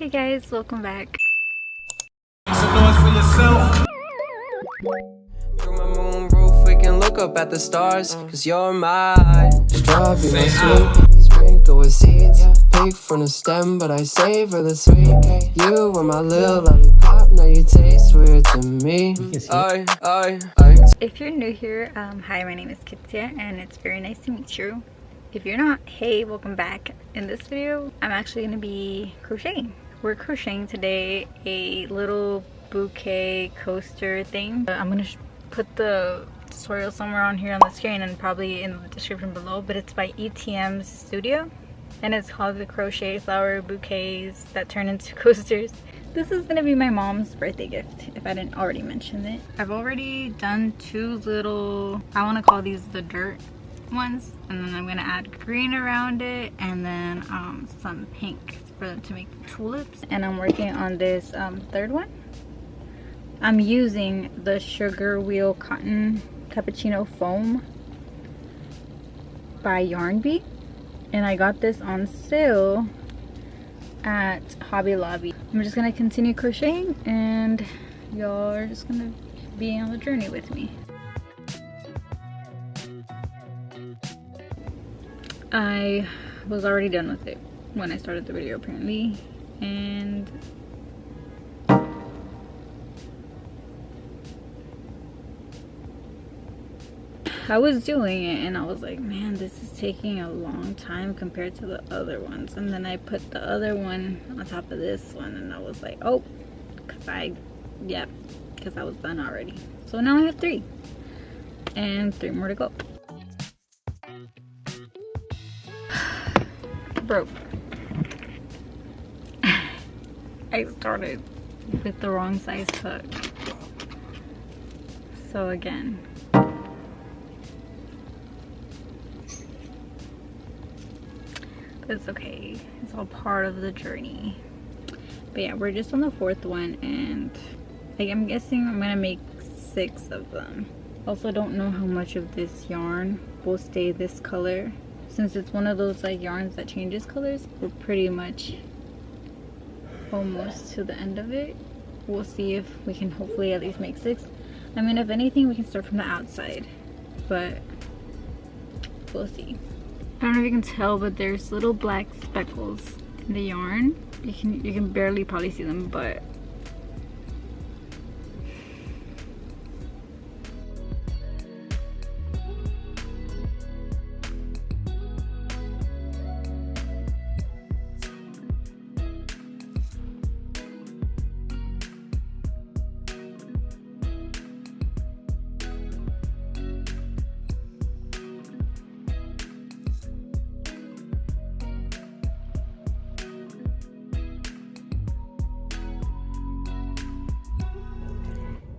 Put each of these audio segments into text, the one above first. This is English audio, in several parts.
Hey guys, welcome back. Some noise for yourself. Through my moon roof, we can look up at the stars. Cause you're my strawberry sweet. Sprinkle with seeds. Pick from the stem, but I savor the sweet. You were my little lollipop, now you taste weird to me. If you're new here, hi, my name is Kitsia and it's very nice to meet you. If you're not, hey, welcome back. In this video, I'm actually gonna be crocheting. We're crocheting today a little bouquet coaster thing. I'm gonna put the tutorial somewhere on here on the screen and probably in the description below, but it's by ETM Studio and it's called the crochet flower bouquets that turn into coasters. This is gonna be my mom's birthday gift, if I didn't already mention it. I've already done two little, I want to call these the dirt ones, and then I'm gonna add green around it and then some pink for them to make tulips. And I'm working on this third one. I'm using the Sugar Wheel Cotton Cappuccino Foam by Yarn Bee, and I got this on sale at Hobby Lobby. I'm just gonna continue crocheting and y'all are just gonna be on the journey with me. I was already done with it when I started the video apparently, and I was doing it and I was like, man, this is taking a long time compared to the other ones. And then I put the other one on top of this one and I was like, oh, because I was done already. So now I have 3 and 3 more to go. Broke. I started with the wrong size hook. So again, it's okay, it's all part of the journey. But yeah, we're just on the 4th one and like, I'm guessing I'm gonna make 6 of them. Also don't know how much of this yarn will stay this color. Since it's one of those like yarns that changes colors, we're pretty much almost to the end of it. We'll see if we can hopefully at least make 6. I mean, if anything, we can start from the outside, but we'll see. I don't know if you can tell, but there's little black speckles in the yarn. You can barely probably see them, but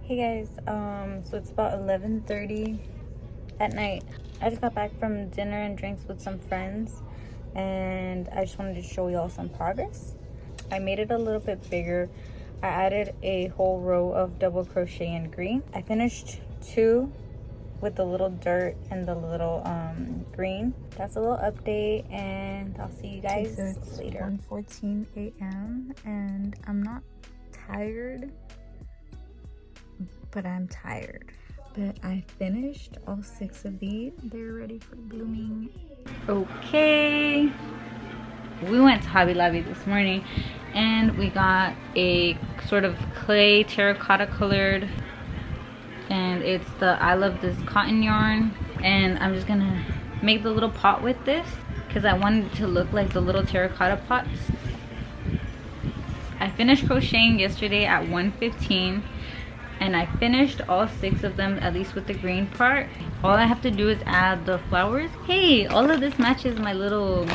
hey guys, so it's about 11:30 at night. I just got back from dinner and drinks with some friends and I just wanted to show y'all some progress. I made it a little bit bigger. I added a whole row of double crochet in green. I finished 2 with the little dirt and the little green. That's a little update and I'll see you guys later. 1:14 a.m. and I'm not tired, but I'm tired. But I finished all 6 of these. They're ready for blooming. Okay, we went to Hobby Lobby this morning and we got a sort of clay terracotta colored, and it's the I Love This cotton yarn, and I'm just gonna make the little pot with this because I wanted it to look like the little terracotta pots. I finished crocheting yesterday at 1:15 and I finished all 6 of them, at least with the green part. All I have to do is add the flowers. Hey, all of this matches my little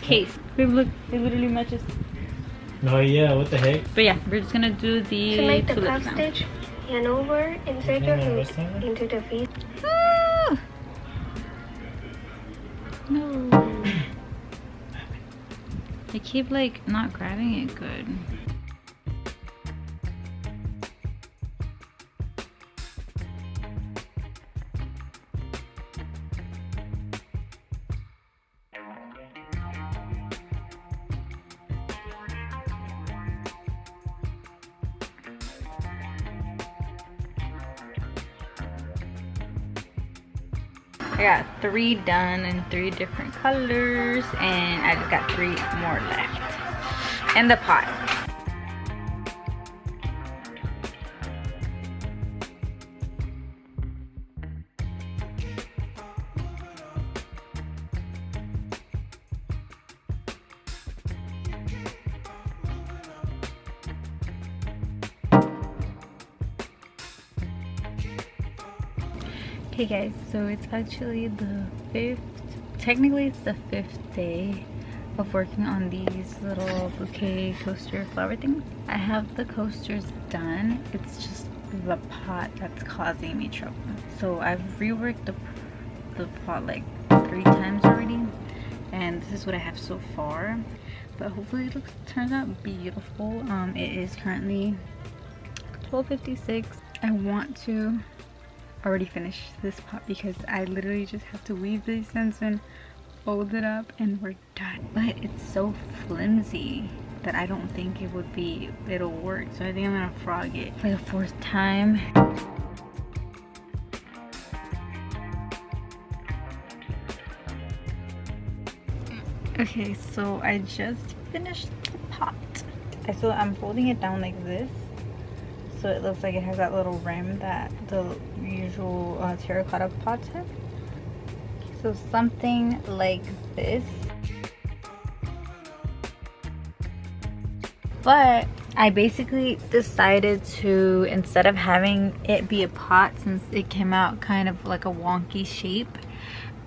case. Look, it literally matches. Oh yeah, what the heck? But yeah, we're just gonna do the to make the tulips cuff now. stitch, yarn over, insert your hook into the V. Ah! No. I keep like not grabbing it good. I got 3 done in 3 different colors, and I just got 3 more left. And the pot. Okay guys, so it's actually the 5th, technically it's the 5th day of working on these little bouquet coaster flower things. I have the coasters done, it's just the pot that's causing me trouble. So I've reworked the pot like 3 times already, and this is what I have so far. But hopefully it turns out beautiful. It is currently 12:56. I want to already finish this pot because I literally just have to weave these ends and fold it up and we're done. But it's so flimsy that I don't think it'll work. So I think I'm gonna frog it for the 4th time. Okay, so I just finished the pot. So I'm folding it down like this, so it looks like it has that little rim that the usual terracotta pots have. So something like this. But I basically decided to, instead of having it be a pot, since it came out kind of like a wonky shape,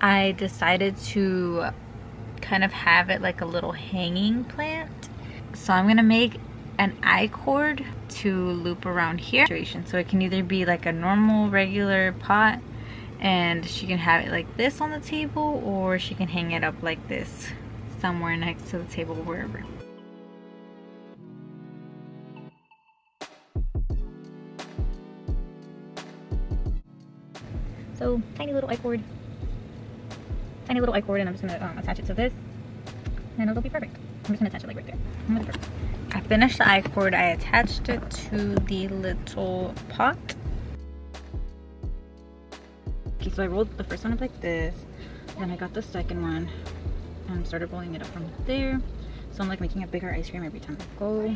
I decided to kind of have it like a little hanging plant. So I'm gonna make an I-cord to loop around here, so it can either be like a normal regular pot and she can have it like this on the table, or she can hang it up like this somewhere next to the table, wherever. So tiny little I-cord, and I'm just gonna attach it to this, and it'll be perfect. I'm just gonna attach it like right there. I finished the I-cord. I attached it to the little pot. Okay, so I rolled the first one up like this, then I got the second one and started rolling it up from there. So I'm like making a bigger ice cream every time I go.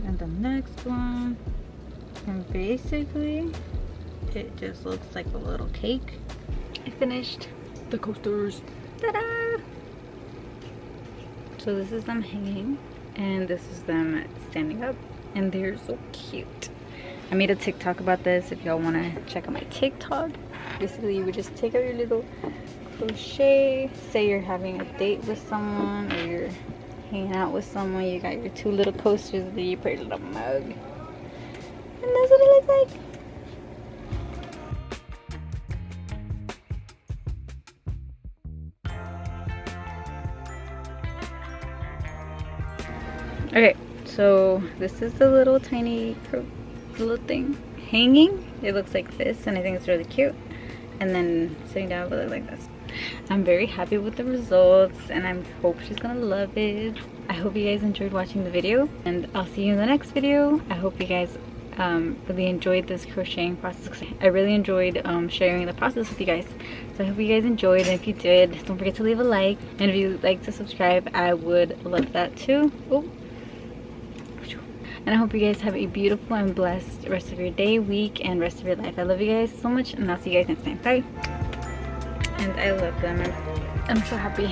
And the next one, and basically it just looks like a little cake. I finished the coasters. Ta-da! So this is them hanging, and this is them standing up, and they're so cute. I made a TikTok about this if y'all want to check out my TikTok. Basically, you would just take out your little crochet, say you're having a date with someone or you're hanging out with someone, you got your 2 little coasters, and then you put a little mug, and that's what it looks like. Okay, so this is the little tiny little thing hanging. It looks like this, and I think it's really cute. And then sitting down with it like this. I'm very happy with the results, and I hope she's gonna love it. I hope you guys enjoyed watching the video, and I'll see you in the next video. I hope you guys really enjoyed this crocheting process. I really enjoyed sharing the process with you guys. So I hope you guys enjoyed, and if you did, don't forget to leave a like. And if you'd like to subscribe, I would love that too. Oh. And I hope you guys have a beautiful and blessed rest of your day, week, and rest of your life. I love you guys so much, and I'll see you guys next time. Bye. And I love them. I'm so happy.